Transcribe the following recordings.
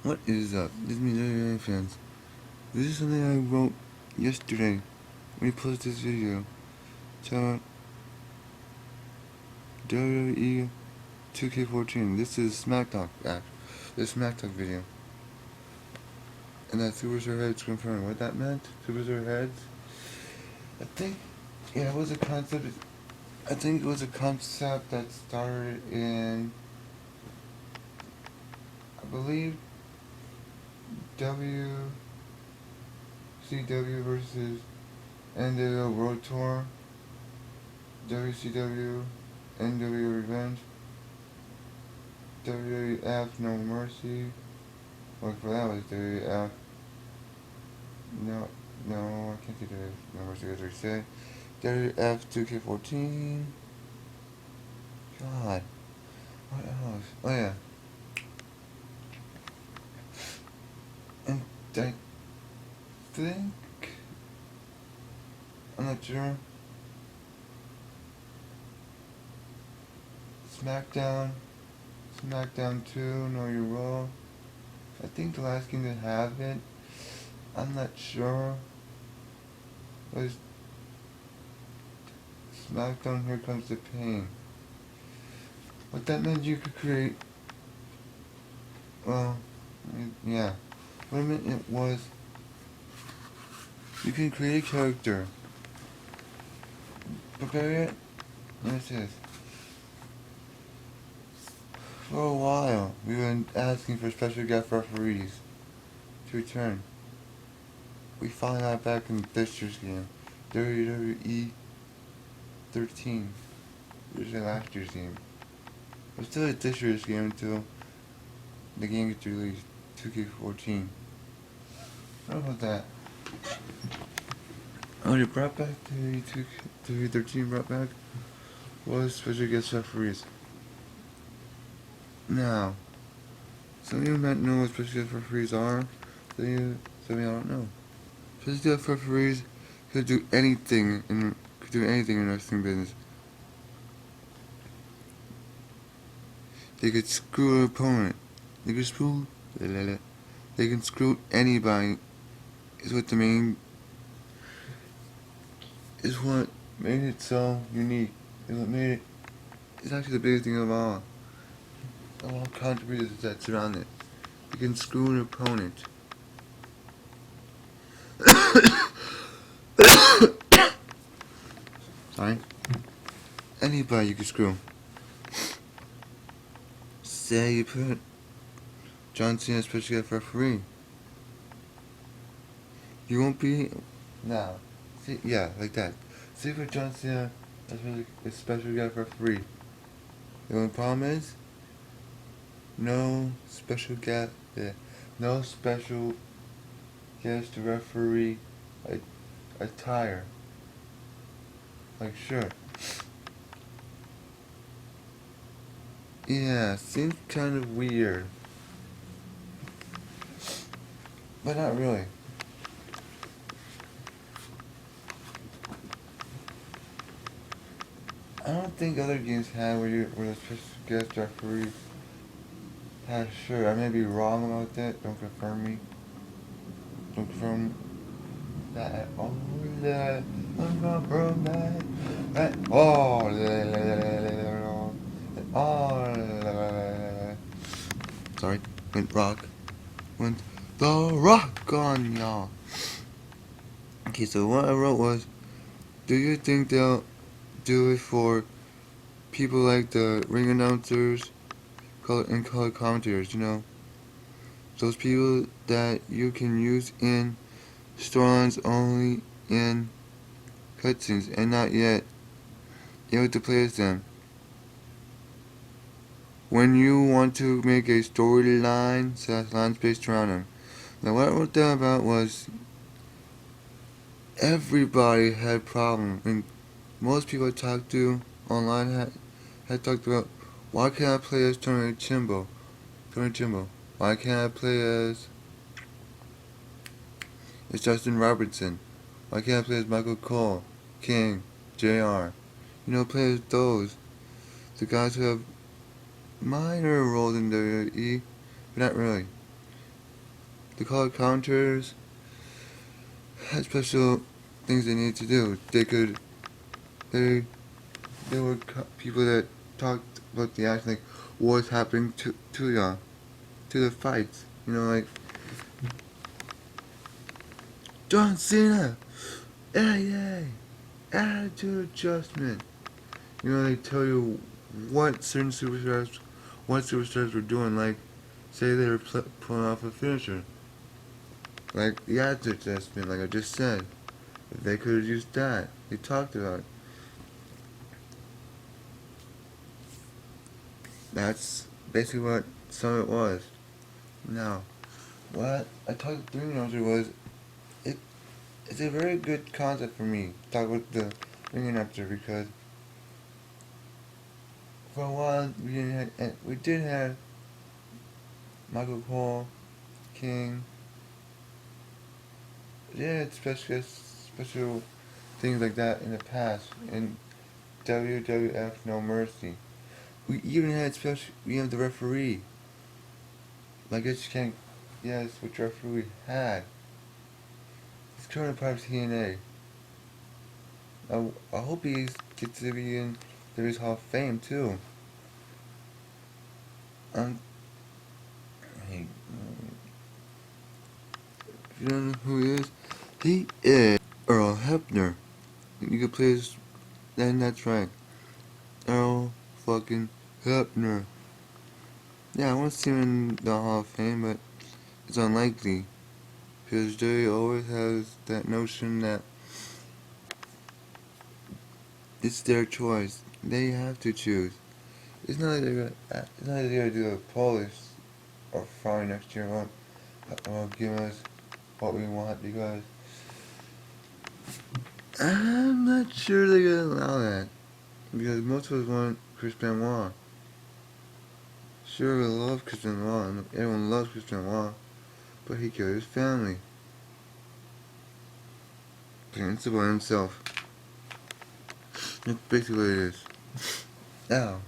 What is up? This is me, WWE fans. This is something I wrote yesterday when we posted this video. So, WWE2K14. This is SmackDown app. This SmackDown video. And that Superstar Heads confirmed. What that meant? Superstar Heads? I think, yeah, it was a concept. I think it was a concept that started in, I believe, WCW versus NWO World Tour, WCW, NWO Revenge, WWF No Mercy. Well, for that was WWF. No, I can't do WWF No Mercy, as I said. WWF 2K14. God, what else? Oh yeah, and I think, I'm not sure. SmackDown 2, Know Your Role. I think the last game to have it, I'm not sure, was SmackDown Here Comes the Pain. What that meant you could create, well, yeah. What it meant it was, you can create a character, prepare it, and it says, for a while, we've been asking for special guest referees to return. We found out back in this year's game, WWE 13. This is last year's game. But still at this year's game until the game gets released, 2K14. What about that? Oh, they brought back WWE 13 brought back was special guest referees. Now, some of you might know what special guest referees are, some of you don't know. Special guest referees could do anything in wrestling business. They could screw an opponent. They can screw anybody. Is what made it so unique. It's actually the biggest thing of all. All controversies that surround it. You can screw an opponent. Sorry? Anybody you can screw. Say you put John Cena special guest referee. You won't be now. See, yeah, like that. Say for John Cena as a special guest referee. The only problem is no special guest to referee attire. Like shirt. Yeah, seems kind of weird. But not really. I don't think other games have where the special guest referee has shirt. I may be wrong about that. Don't confirm that at all. I'm gonna prove that at all. Sorry, went the rock on y'all. Okay, so what I wrote was, do you think they'll do it for people like the ring announcers and color commentators, those people that you can use in storylines only in cutscenes and not yet able to play as them. When you want to make a storyline / lines based around them. Now what I wrote down about was everybody had problems, and most people I talked to online had talked about, why can't I play as Tony Jimbo? Why can't I play as Justin Robertson? Why can't I play as Michael Cole, King, JR? Play as those. The guys who have minor roles in WWE, but not really. the color counters had special things they needed to do. They were people that talked about the action, like what's happening to y'all, to the fights. You know, like John Cena, AA, attitude adjustment. You know, they tell you what superstars were doing. Like, say they were pulling off a finisher, like the attitude adjustment, like I just said. They could have used that. They talked about it. That's basically what Summit was. Now, what I talked to Ring Announcer was, it's a very good concept for me to talk with the Ring Announcer, because for a while we did have Michael Cole, King, yeah, special things like that in the past in WWF No Mercy. We even had we have the referee. I guess you can't guess which referee we had. He's currently part of TNA. I hope he gets to be in the Hall of Fame too. Hey, if you don't know who he is Earl Hebner. You can play his, then that's right. Earl fucking Hebner. Yeah, I want to see him in the Hall of Fame, but it's unlikely. Because Jerry always has that notion that it's their choice. They have to choose. It's not like they're gonna do a Polish or Fine next year or give us what we want, because I'm not sure they're gonna allow that. Because most of us want Chris Benoit. Sure, we love Chris Benoit, and everyone loves Chris Benoit, but he killed his family. Principle himself. That's basically what it is. Now,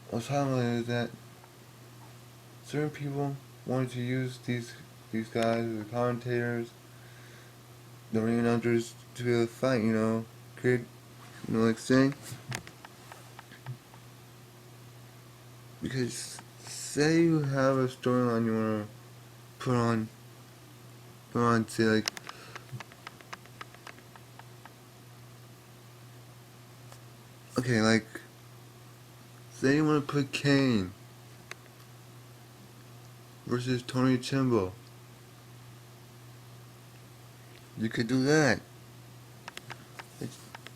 what's happening is that certain people wanted to use these guys, the commentators, the ring announcers, to be able to fight, create, like saying, because say you have a storyline you want to put on, say like, okay, like, say you want to put Kane versus Tony Chimbo. You could do that.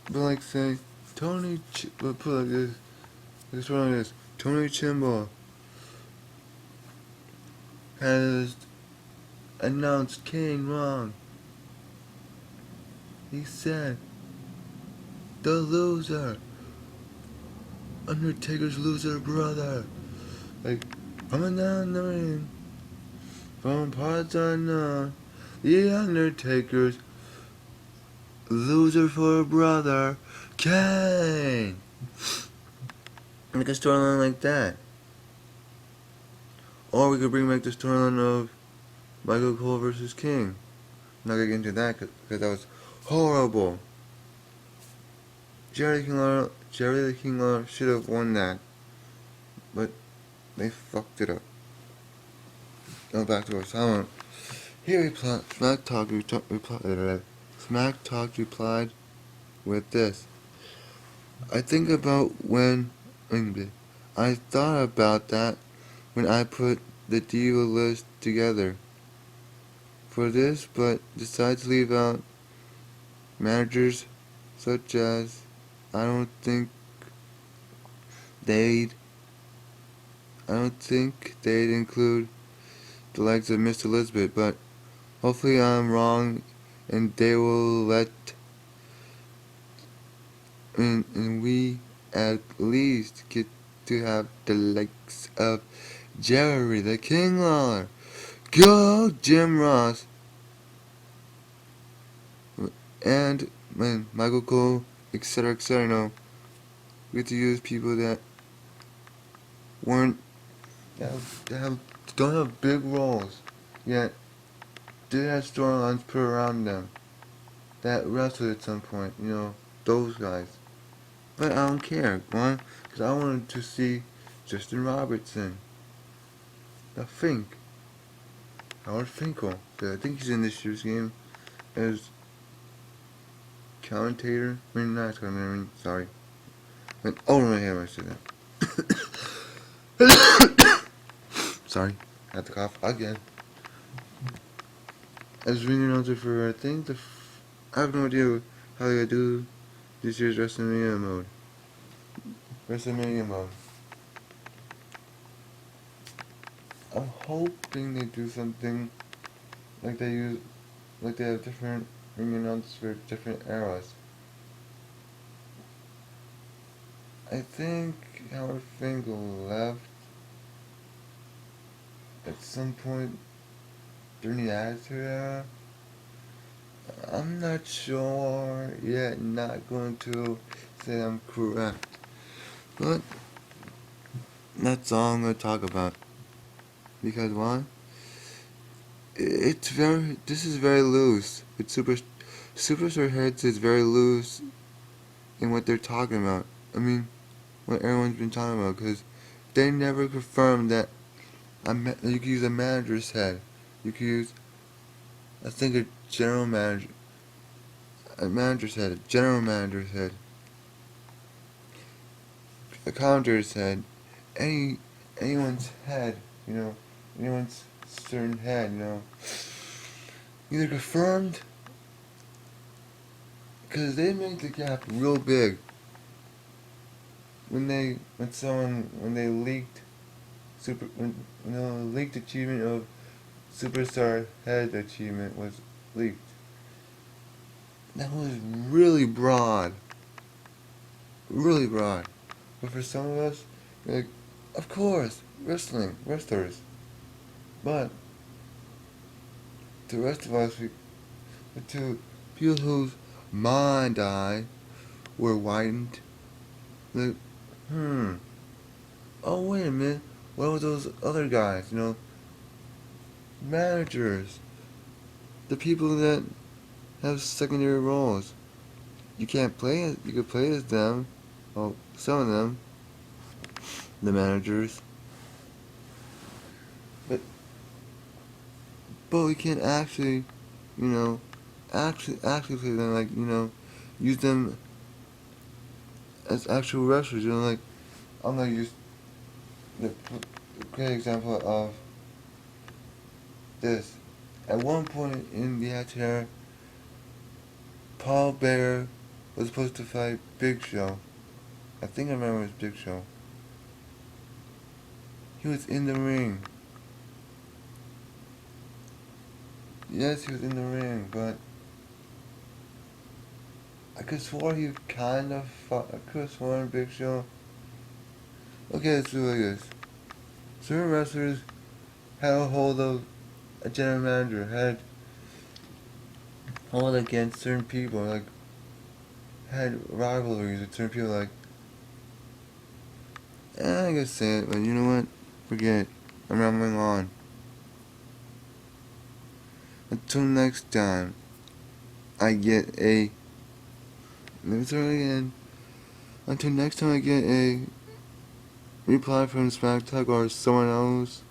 But like say, but put like this, like this, Tony Chimbo has announced Kane wrong. He said, the loser, Undertaker's loser brother. Like, coming down the ring, from parts unknown, the Undertaker's loser for a brother, Kane. Make a storyline like that. Or we could bring back the storyline of Michael Cole versus King. I'm not gonna get into that because that was horrible. Jerry the King Lawler should have won that, but they fucked it up. Go back to our silent. Here Smack Talk replied with this. I thought about that when I put the diva list together for this, but decided to leave out managers such as I don't think they'd include the likes of Miss Elizabeth, but hopefully I'm wrong and they will and we at least get to have the likes of Jerry the King Lawler, go Jim Ross, and Michael Cole, etc., etc. We get to use people that weren't don't have big roles, Yet, they had storylines put around them that wrestled at some point, those guys. But I don't care. Why? Because I wanted to see Justin Robertson. Now Fink. Howard Finkel. I think he's in this year's game as commentator. Not commentator, sorry. Went over my head when I said that. Sorry. I had to cough again. As ring announcer for, I think, I have no idea how they do this year's WrestleMania mode. I'm hoping they do something like they have different ring announcers for different eras. I think Howard Finkel left at some point during the Attitude Era. I'm not sure yet, not going to say I'm correct. But that's all I'm going to talk about. Because why? This is very loose. Superstar Heads is very loose in what they're talking about. I mean, what everyone's been talking about, because they never confirmed that you could use a manager's head. You could use, I think, a manager's head, a general manager's head, a commentator's head, anyone's head, anyone's certain head, either confirmed, because they make the gap real big. When they leaked leaked achievement of superstar head achievement was leaked. That was really broad. Really broad. But for some of us, like, of course, wrestlers. But the rest of us, to people whose mind eye were widened, like, oh wait a minute, what were those other guys, managers, the people that have secondary roles. You could play as them, well, some of them, the managers, but we can't actually, actually play them, like, use them as actual wrestlers, like, I'm gonna use the great example of this. At one point in the Attitude Era, Paul Bearer was supposed to fight Big Show. I think I remember it was Big Show. He was in the ring. Yes, he was in the ring, but I could have sworn he kind of fought. I could have sworn Big Show. Okay, let's do it like this. Certain wrestlers had a hold of a general manager, had hold against certain people, like, had rivalries with certain people, like, I gotta say it, but you know what? Forget it. I'm rambling on. Until next time, I get a. Let me start again. Until next time, I get a reply from SmackTalk or someone else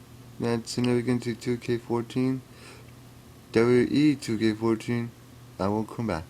that's significant to 2K14, WWE2K14, I will come back.